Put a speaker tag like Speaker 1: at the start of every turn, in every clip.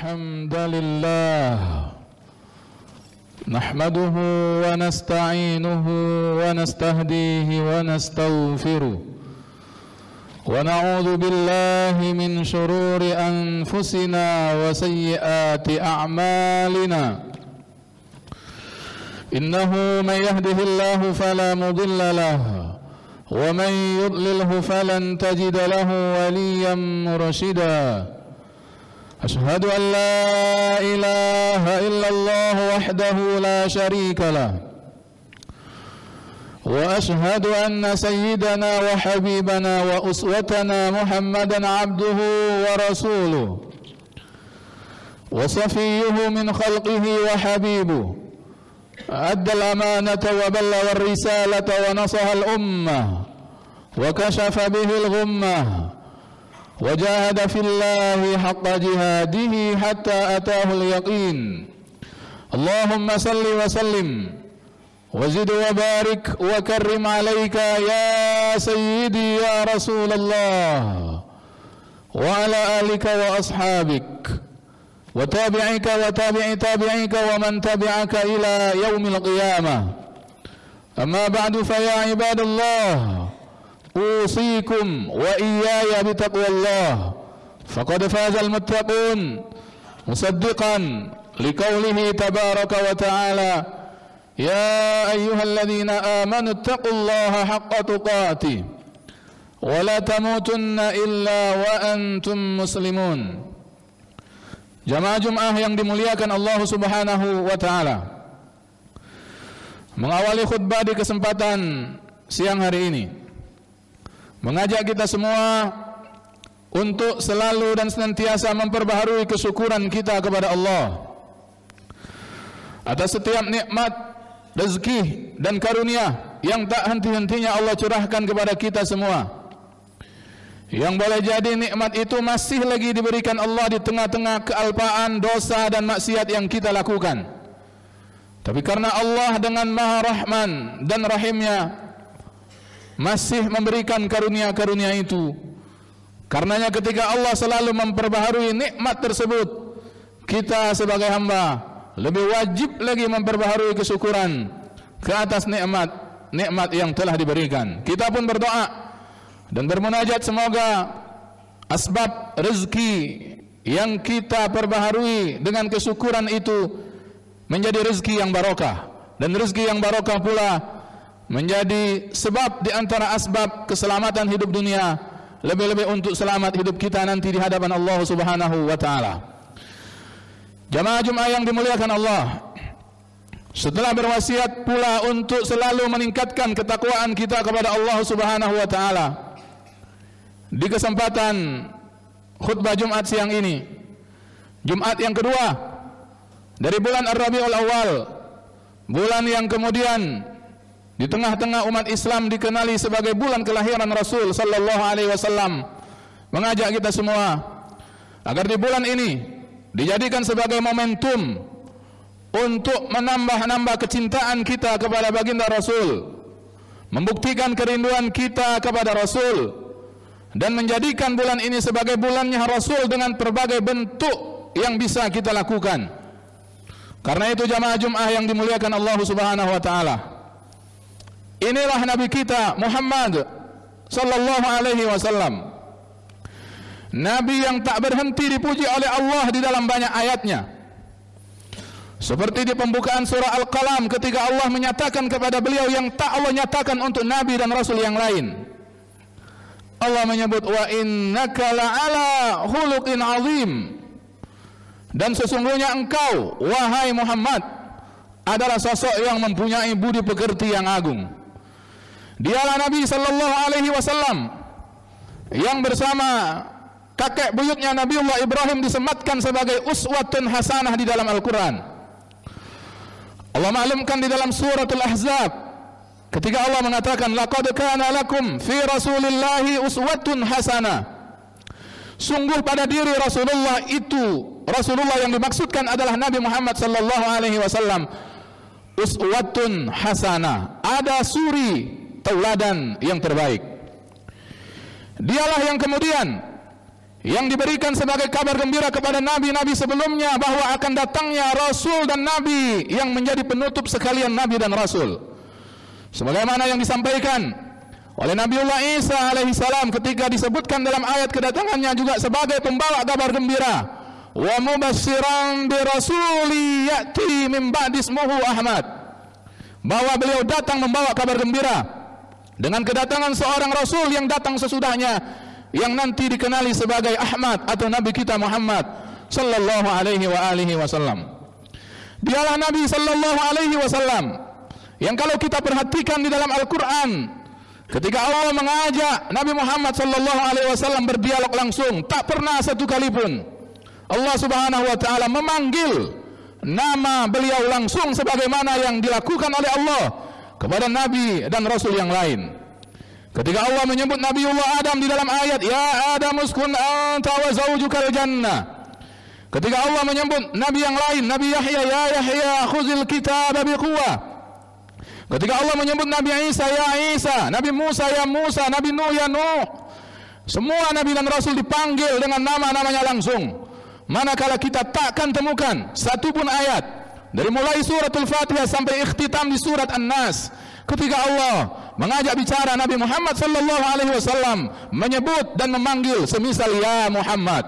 Speaker 1: الحمد لله نحمده ونستعينه ونستهديه ونستغفره ونعوذ بالله من شرور أنفسنا وسيئات أعمالنا إنه من يهده الله فلا مضل له ومن يضلله فلن تجد له وليا مرشدا أشهد أن لا إله إلا الله وحده لا شريك له وأشهد أن سيدنا وحبيبنا وأسوتنا محمدا عبده ورسوله وصفيه من خلقه وحبيبه أدى الأمانة وبلغ الرسالة ونصح الأمة وكشف به الغمة وجاهد في الله حق جهاده حتى أتاه اليقين اللهم صل وسلم وزد وبارك وكرم عليك يا سيدي يا رسول الله وعلى آلك وأصحابك وتابعك وتابع تابعيك ومن تبعك إلى يوم القيامة أما بعد فيا عباد الله أوصيكم وإياي بتقوى الله فقد فاز المتقون مصدقا لقوله تبارك وتعالى يا أيها الذين آمنوا اتقوا الله حق تقاته ولا تموتن إلا وأنتم مسلمون. Jamaah yang dimuliakan Allah Subhanahu wa taala. Mengawali khutbah di kesempatan siang hari ini, mengajak kita semua untuk selalu dan senantiasa memperbaharui kesyukuran kita kepada Allah atas setiap nikmat, rezeki dan karunia yang tak henti-hentinya Allah curahkan kepada kita semua. Yang boleh jadi nikmat itu masih lagi diberikan Allah di tengah-tengah kealpaan, dosa dan maksiat yang kita lakukan. Tapi karena Allah dengan Maha Rahman dan Rahimnya masih memberikan karunia-karunia itu, karenanya ketika Allah selalu memperbaharui nikmat tersebut, kita sebagai hamba lebih wajib lagi memperbaharui kesyukuran ke atas nikmat yang telah diberikan. Kita pun berdoa dan bermunajat semoga asbab rezeki yang kita perbaharui dengan kesyukuran itu menjadi rezeki yang barokah, dan rezeki yang barokah pula menjadi sebab di antara asbab keselamatan hidup dunia, lebih-lebih untuk selamat hidup kita nanti di hadapan Allah Subhanahu wa taala. Jamaah Jumat yang dimuliakan Allah, setelah berwasiat pula untuk selalu meningkatkan ketakwaan kita kepada Allah Subhanahu wa taala, di kesempatan khutbah Jumat siang ini, Jumat yang kedua dari bulan Ar-Rabiul Awal, bulan yang kemudian di tengah-tengah umat Islam dikenali sebagai bulan kelahiran Rasul sallallahu alaihi wasallam, mengajak kita semua agar di bulan ini dijadikan sebagai momentum untuk menambah kecintaan kita kepada baginda Rasul, membuktikan kerinduan kita kepada Rasul, dan menjadikan bulan ini sebagai bulannya Rasul dengan berbagai bentuk yang bisa kita lakukan. Karena itu jamaah Jumat yang dimuliakan Allah Subhanahu wa taala, inilah Nabi kita Muhammad sallallahu alaihi wasallam, Nabi yang tak berhenti dipuji oleh Allah di dalam banyak ayatnya. Seperti di pembukaan surah Al-Qalam ketika Allah menyatakan kepada beliau yang tak Allah nyatakan untuk Nabi dan Rasul yang lain. Allah menyebut wa innaka la'ala khuluqin azim, dan sesungguhnya engkau wahai Muhammad adalah sosok yang mempunyai budi pekerti yang agung. Dialah Nabi sallallahu alaihi wasallam yang bersama kakek buyutnya Nabiullah Ibrahim disematkan sebagai uswatun hasanah di dalam Al-Quran. Allah maklumkan di dalam suratul Ahzab ketika Allah mengatakan laqad kana lakum fi rasulillahi uswatun hasanah, sungguh pada diri Rasulullah itu, Rasulullah yang dimaksudkan adalah Nabi Muhammad sallallahu alaihi wasallam, uswatun hasanah, ada suri tauladan yang terbaik. Dialah yang kemudian yang diberikan sebagai kabar gembira kepada nabi-nabi sebelumnya bahwa akan datangnya rasul dan nabi yang menjadi penutup sekalian nabi dan rasul. Sebagaimana yang disampaikan oleh Nabiullah Isa alaihi salam ketika disebutkan dalam ayat kedatangannya juga sebagai pembawa kabar gembira. Wa mubassiran bi rasuli ya'ti min ba'di ismuhu Ahmad. Bahwa beliau datang membawa kabar gembira dengan kedatangan seorang rasul yang datang sesudahnya, yang nanti dikenali sebagai Ahmad atau Nabi kita Muhammad sallallahu alaihi wasallam. Dialah Nabi sallallahu alaihi wasallam yang kalau kita perhatikan di dalam Al-Qur'an, ketika Allah mengajak Nabi Muhammad sallallahu alaihi wasallam berdialog langsung, tak pernah satu kali pun Allah Subhanahu wa taala memanggil nama beliau langsung sebagaimana yang dilakukan oleh Allah kepada nabi dan rasul yang lain. Ketika Allah menyebut Nabiullah Adam di dalam ayat, ya Adam uskun anta wa zawjukal jannah. Ketika Allah menyebut nabi yang lain, Nabi Yahya, ya Yahya khuzil kitaba biquwwah. Ketika Allah menyebut Nabi Isa, ya Isa, Nabi Musa, ya Musa, Nabi Nuh, ya Nuh. Semua nabi dan rasul dipanggil dengan nama-namanya langsung. Manakala kita takkan temukan satu pun ayat dari mulai suratul Fatihah sampai ikhtitam di surat An-Nas, ketika Allah mengajak bicara Nabi Muhammad sallallahu alaihi wasallam menyebut dan memanggil semisal ya Muhammad.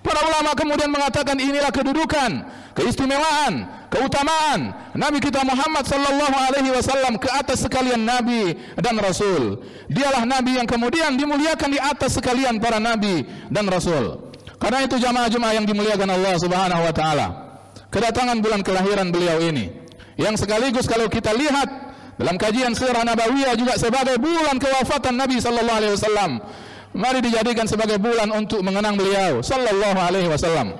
Speaker 1: Para ulama kemudian mengatakan inilah kedudukan, keistimewaan, keutamaan Nabi kita Muhammad sallallahu alaihi wasallam ke atas sekalian nabi dan rasul. Dialah nabi yang kemudian dimuliakan di atas sekalian para nabi dan rasul. Karena itu jamaah Jumat yang dimuliakan Allah Subhanahu wa taala, kedatangan bulan kelahiran beliau ini yang sekaligus kalau kita lihat dalam kajian sirah nabawiyah juga sebagai bulan kewafatan Nabi sallallahu alaihi wasallam, mari dijadikan sebagai bulan untuk mengenang beliau sallallahu alaihi wasallam.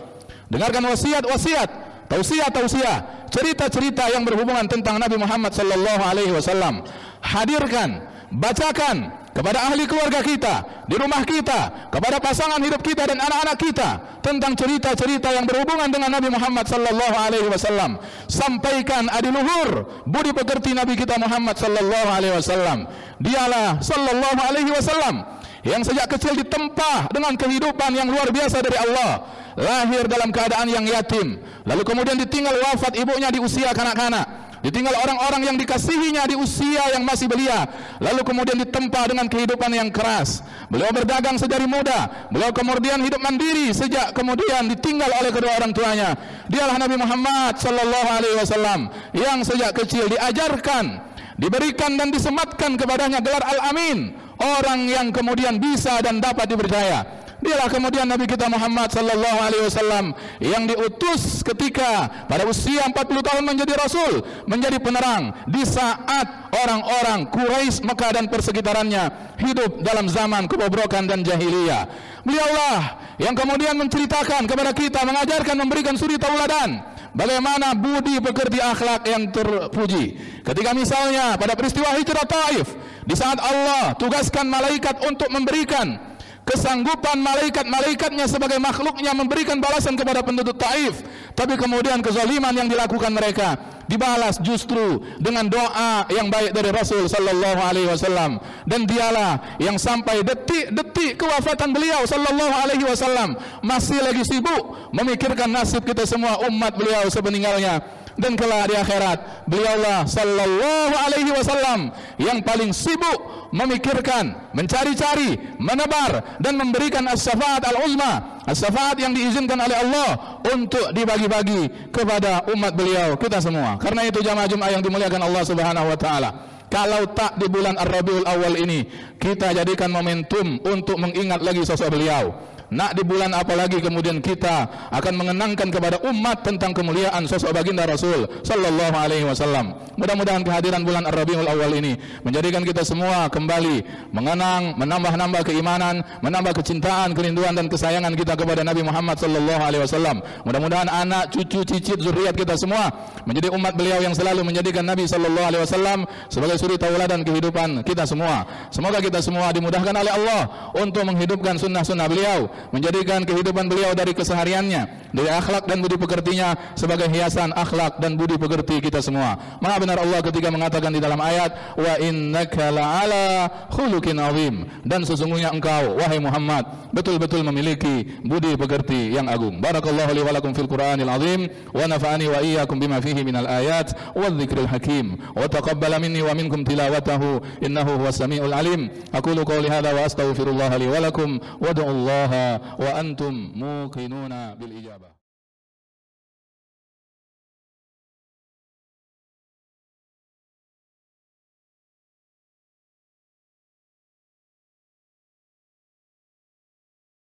Speaker 1: Dengarkan wasiat-wasiat, tausiah-tausiah, cerita-cerita yang berhubungan tentang Nabi Muhammad sallallahu alaihi wasallam. Hadirkan, bacakan kepada ahli keluarga kita, di rumah kita, kepada pasangan hidup kita dan anak-anak kita tentang cerita-cerita yang berhubungan dengan Nabi Muhammad sallallahu alaihi wasallam. Sampaikan adiluhur budi pekerti Nabi kita Muhammad sallallahu alaihi wasallam. Dialah sallallahu alaihi wasallam yang sejak kecil ditempa dengan kehidupan yang luar biasa dari Allah. Lahir dalam keadaan yang yatim, lalu kemudian ditinggal wafat ibunya di usia kanak-kanak, ditinggal orang-orang yang dikasihinya di usia yang masih belia, lalu kemudian ditempa dengan kehidupan yang keras. Beliau berdagang sedari muda, beliau kemudian hidup mandiri sejak kemudian ditinggal oleh kedua orang tuanya. Dialah Nabi Muhammad sallallahu alaihi wasallam yang sejak kecil diajarkan, diberikan dan disematkan kepadanya gelar Al-Amin, orang yang kemudian bisa dan dapat dipercaya. Dialah kemudian Nabi kita Muhammad sallallahu alaihi wasallam yang diutus ketika pada usia 40 tahun menjadi rasul, menjadi penerang di saat orang-orang Quraisy Mekah dan persekitarannya hidup dalam zaman kebobrokan dan jahiliyah. Beliaulah yang kemudian menceritakan kepada kita, mengajarkan, memberikan suri tauladan bagaimana budi pekerti akhlak yang terpuji. Ketika misalnya pada peristiwa hijrah Taif, di saat Allah tugaskan malaikat untuk memberikan kesanggupan malaikat-malaikatnya sebagai makhluknya memberikan balasan kepada penduduk Taif, tapi kemudian kezaliman yang dilakukan mereka dibalas justru dengan doa yang baik dari Rasul sallallahu alaihi wasallam. Dan dialah yang sampai detik-detik kewafatan beliau sallallahu alaihi wasallam masih lagi sibuk memikirkan nasib kita semua umat beliau sepeninggalnya. Dan kelak di akhirat, beliaulah sallallahu alaihi wasallam yang paling sibuk memikirkan, mencari-cari, menebar dan memberikan as-syafaat al-uzma, as-syafaat yang diizinkan oleh Allah untuk dibagi-bagi kepada umat beliau kita semua. Karena itu jamaah Jumat yang dimuliakan Allah Subhanahu wa taala, kalau tak di bulan Ar-Rabiul Awal ini kita jadikan momentum untuk mengingat lagi sosok beliau. Nak di bulan apalagi kemudian kita akan mengenangkan kepada umat tentang kemuliaan sosok baginda Rasul sallallahu alaihi wasallam. Mudah-mudahan kehadiran bulan Ar-Rabiul Awal ini menjadikan kita semua kembali mengenang, menambah-nambah keimanan, menambah kecintaan, kerinduan dan kesayangan kita kepada Nabi Muhammad sallallahu alaihi wasallam. Mudah-mudahan anak, cucu, cicit, zuriat kita semua menjadi umat beliau yang selalu menjadikan Nabi sallallahu alaihi wasallam sebagai suri tauladan kehidupan kita semua. Semoga kita semua dimudahkan oleh Allah untuk menghidupkan sunnah-sunnah beliau, menjadikan kehidupan beliau dari kesehariannya, dari akhlak dan budi pekertinya sebagai hiasan akhlak dan budi pekerti kita semua. Maha benar Allah ketika mengatakan di dalam ayat, wa innaka la'ala khuluqin azim, dan sesungguhnya engkau wahai Muhammad betul-betul memiliki budi pekerti yang agung. Barakallahu li wa lakum fil Qur'anil azim wa nafa'ani wa iyyakum bima fihi minal ayat wadh-dhikril hakim wa taqabbala minni wa minkum tilawatahu innahu huwas samiul alim. Aqulu qawli hadza wa astaghfirullah li wa lakum wad'ullaha wa antum muqinuna bil ijabah.